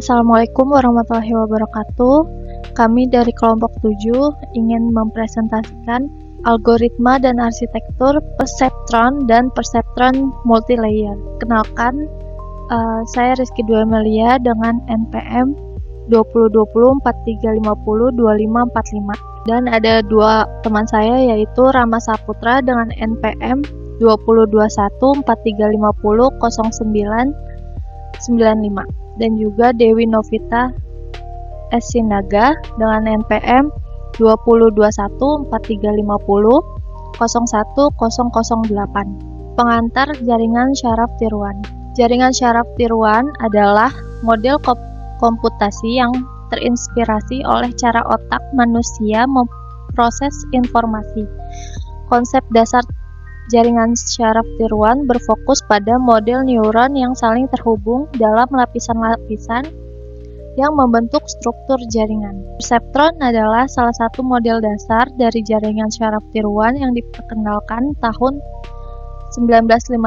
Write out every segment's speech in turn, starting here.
Assalamualaikum warahmatullahi wabarakatuh. Kami dari kelompok 7 ingin mempresentasikan algoritma dan arsitektur perseptron dan perseptron multilayer. Kenalkan, saya Rizky Dwi Amelia dengan NPM 2020-4350-2545, dan ada dua teman saya yaitu Rama Saputra dengan NPM 2021-4350-0995 dan juga Dewi Novita S. Sinaga dengan NPM 2021-4350-01008. Pengantar jaringan syaraf tiruan. Jaringan syaraf tiruan adalah model komputasi yang terinspirasi oleh cara otak manusia memproses informasi. Konsep dasar jaringan syaraf tiruan berfokus pada model neuron yang saling terhubung dalam lapisan-lapisan yang membentuk struktur jaringan. Perseptron adalah salah satu model dasar dari jaringan syaraf tiruan yang diperkenalkan tahun 1958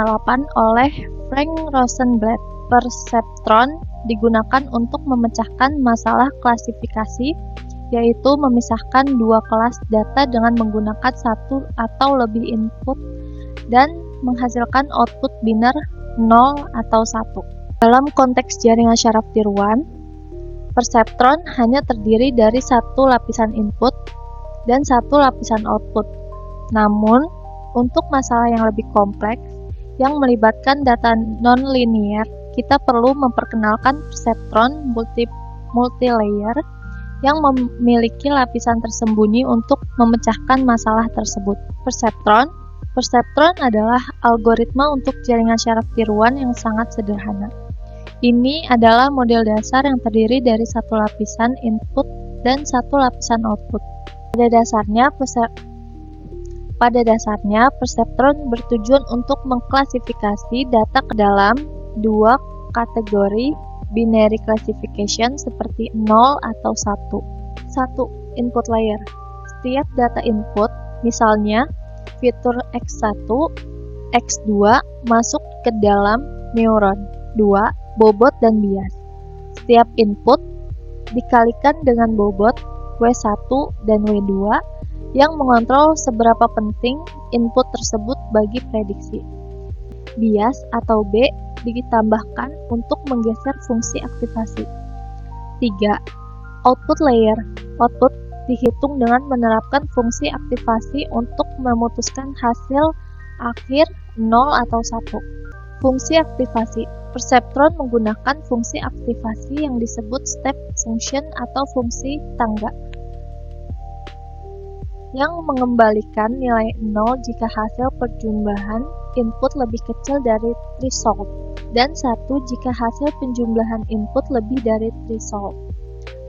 oleh Frank Rosenblatt. Perseptron digunakan untuk memecahkan masalah klasifikasi, yaitu memisahkan dua kelas data dengan menggunakan satu atau lebih input dan menghasilkan output biner 0 atau 1. Dalam konteks jaringan syaraf tiruan, perseptron hanya terdiri dari satu lapisan input dan satu lapisan output. Namun, untuk masalah yang lebih kompleks yang melibatkan data non-linear, kita perlu memperkenalkan perseptron multilayer yang memiliki lapisan tersembunyi untuk memecahkan masalah tersebut. Perseptron adalah algoritma untuk jaringan syaraf tiruan yang sangat sederhana. Ini adalah model dasar yang terdiri dari satu lapisan input dan satu lapisan output. Pada dasarnya, perseptron bertujuan untuk mengklasifikasi data ke dalam dua kategori binary classification seperti 0 atau 1. 1. Input layer. Setiap data input, misalnya fitur X1, X2 masuk ke dalam neuron 2, bobot dan bias. Setiap input dikalikan dengan bobot W1 dan W2 yang mengontrol seberapa penting input tersebut bagi prediksi. Bias atau B ditambahkan untuk menggeser fungsi aktivasi. 3. Output layer. Output dihitung dengan menerapkan fungsi aktivasi untuk memutuskan hasil akhir 0 atau 1. Fungsi aktivasi. Perseptron menggunakan fungsi aktivasi yang disebut step function atau fungsi tangga, yang mengembalikan nilai 0 jika hasil perjumlahan input lebih kecil dari threshold, dan 1 jika hasil penjumlahan input lebih dari threshold.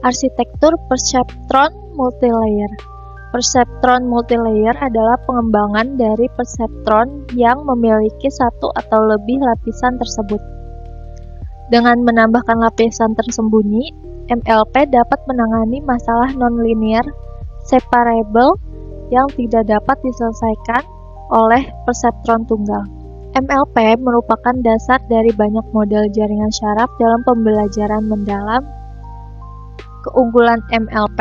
Arsitektur perseptron multilayer. Perseptron multilayer adalah pengembangan dari perseptron yang memiliki satu atau lebih lapisan tersebut. Dengan menambahkan lapisan tersembunyi, MLP dapat menangani masalah nonlinear separable yang tidak dapat diselesaikan oleh perseptron tunggal. MLP merupakan dasar dari banyak model jaringan syaraf dalam pembelajaran mendalam. Keunggulan MLP: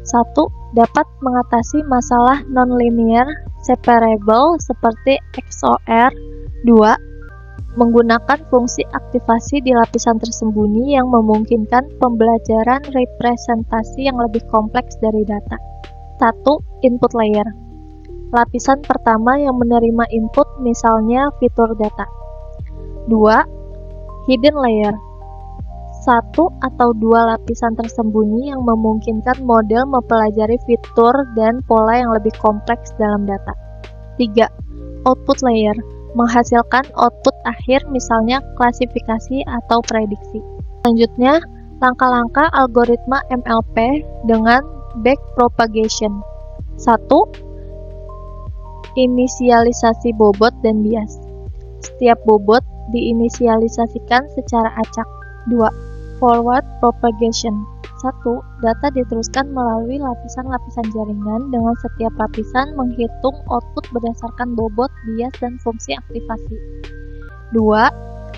1. Dapat mengatasi masalah nonlinear separable seperti XOR. 2. Menggunakan fungsi aktivasi di lapisan tersembunyi yang memungkinkan pembelajaran representasi yang lebih kompleks dari data. 1. Input layer. Lapisan pertama yang menerima input, misalnya fitur data. 2. Hidden layer. Satu atau dua lapisan tersembunyi yang memungkinkan model mempelajari fitur dan pola yang lebih kompleks dalam data. 3. Output layer. Menghasilkan output akhir, misalnya klasifikasi atau prediksi. Selanjutnya, langkah-langkah algoritma MLP dengan backpropagation. 1. Inisialisasi bobot dan bias. Setiap bobot diinisialisasikan secara acak. 2. Forward propagation. 1. Data diteruskan melalui lapisan-lapisan jaringan dengan setiap lapisan menghitung output berdasarkan bobot, bias, dan fungsi aktivasi. 2.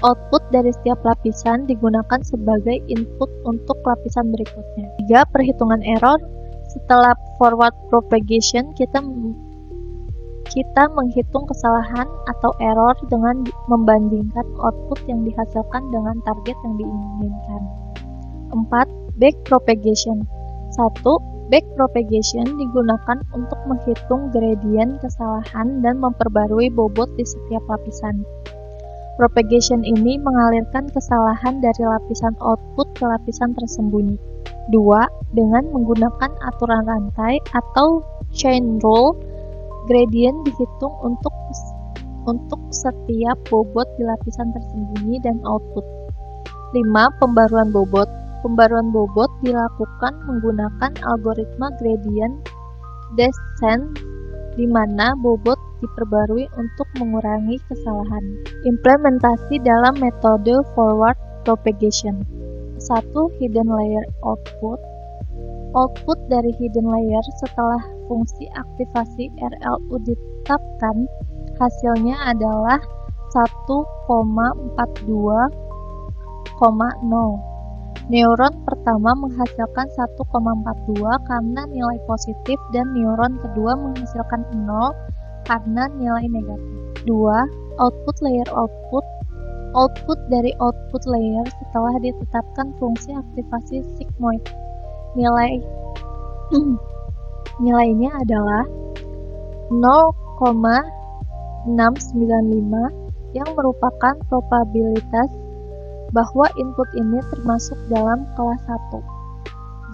Output dari setiap lapisan digunakan sebagai input untuk lapisan berikutnya. 3. Perhitungan error. Setelah forward propagation, kita menghitung kesalahan atau error dengan membandingkan output yang dihasilkan dengan target yang diinginkan. 4. Back propagation. 1. Back propagation digunakan untuk menghitung gradien kesalahan dan memperbarui bobot di setiap lapisan. Propagation ini mengalirkan kesalahan dari lapisan output ke lapisan tersembunyi. 2. Dengan menggunakan aturan rantai atau chain rule, gradien dihitung untuk setiap bobot di lapisan tersembunyi dan output. 5. Pembaruan bobot. Pembaruan bobot dilakukan menggunakan algoritma gradient descent di mana bobot diperbarui untuk mengurangi kesalahan. Implementasi dalam metode forward propagation. 1. Hidden layer output. Output dari hidden layer setelah fungsi aktivasi RLU ditetapkan, hasilnya adalah 1,42,0. Neuron pertama menghasilkan 1,42 karena nilai positif dan neuron kedua menghasilkan 0 karena nilai negatif. 2. Output layer output. Output dari output layer setelah ditetapkan fungsi aktivasi sigmoid. Nilainya adalah 0,695 yang merupakan probabilitas bahwa input ini termasuk dalam kelas 1.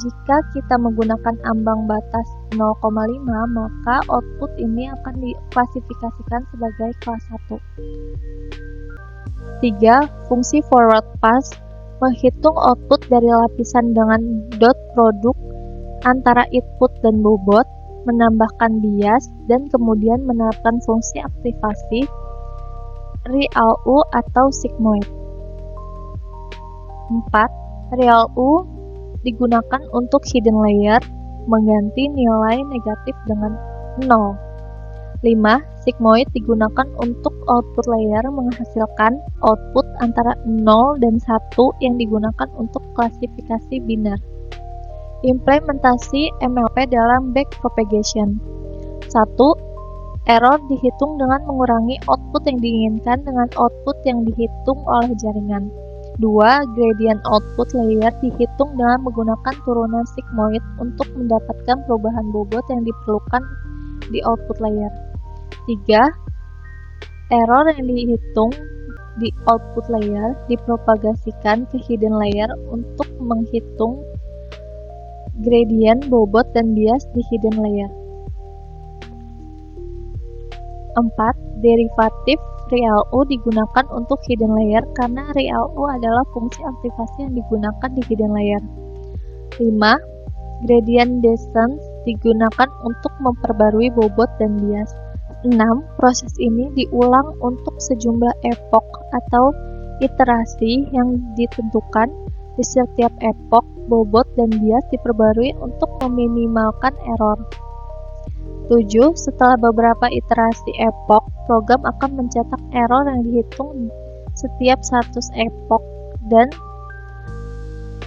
Jika kita menggunakan ambang batas 0,5, maka output ini akan diklasifikasikan sebagai kelas 1. 3. Fungsi forward pass menghitung output dari lapisan dengan dot produk antara input dan bobot, menambahkan bias, dan kemudian menerapkan fungsi aktivasi RealU atau sigmoid. 4. RealU digunakan untuk hidden layer, mengganti nilai negatif dengan 0. 5. Sigmoid digunakan untuk output layer, menghasilkan output antara 0 dan 1 yang digunakan untuk klasifikasi biner. Implementasi MLP dalam back propagation. 1. Error dihitung dengan mengurangi output yang diinginkan dengan output yang dihitung oleh jaringan. 2. Gradient output layer dihitung dengan menggunakan turunan sigmoid untuk mendapatkan perubahan bobot yang diperlukan di output layer. 3. Error yang dihitung di output layer dipropagasikan ke hidden layer untuk menghitung gradient bobot dan bias di hidden layer. 4. Derivatif RealU digunakan untuk hidden layer karena RealU adalah fungsi aktivasi yang digunakan di hidden layer. 5. Gradient descent digunakan untuk memperbarui bobot dan bias. 6. Proses ini diulang untuk sejumlah epoch atau iterasi yang ditentukan. Di setiap epoch, bobot dan bias diperbarui untuk meminimalkan error. 7. Setelah beberapa iterasi epoch, program akan mencetak error yang dihitung setiap 100 epoch dan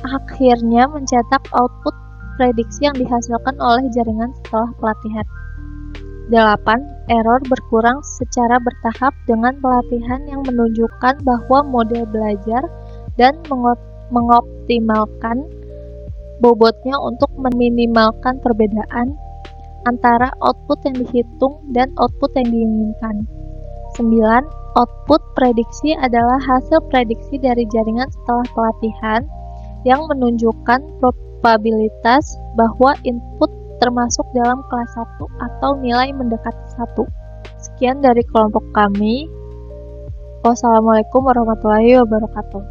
akhirnya mencetak output prediksi yang dihasilkan oleh jaringan setelah pelatihan. 8. Error berkurang secara bertahap dengan pelatihan yang menunjukkan bahwa model belajar dan mengoptimalkan bobotnya untuk meminimalkan perbedaan antara output yang dihitung dan output yang diinginkan. 9. Output prediksi adalah hasil prediksi dari jaringan setelah pelatihan yang menunjukkan probabilitas bahwa input termasuk dalam kelas 1 atau nilai mendekati 1. Sekian dari kelompok kami. Wassalamualaikum warahmatullahi wabarakatuh.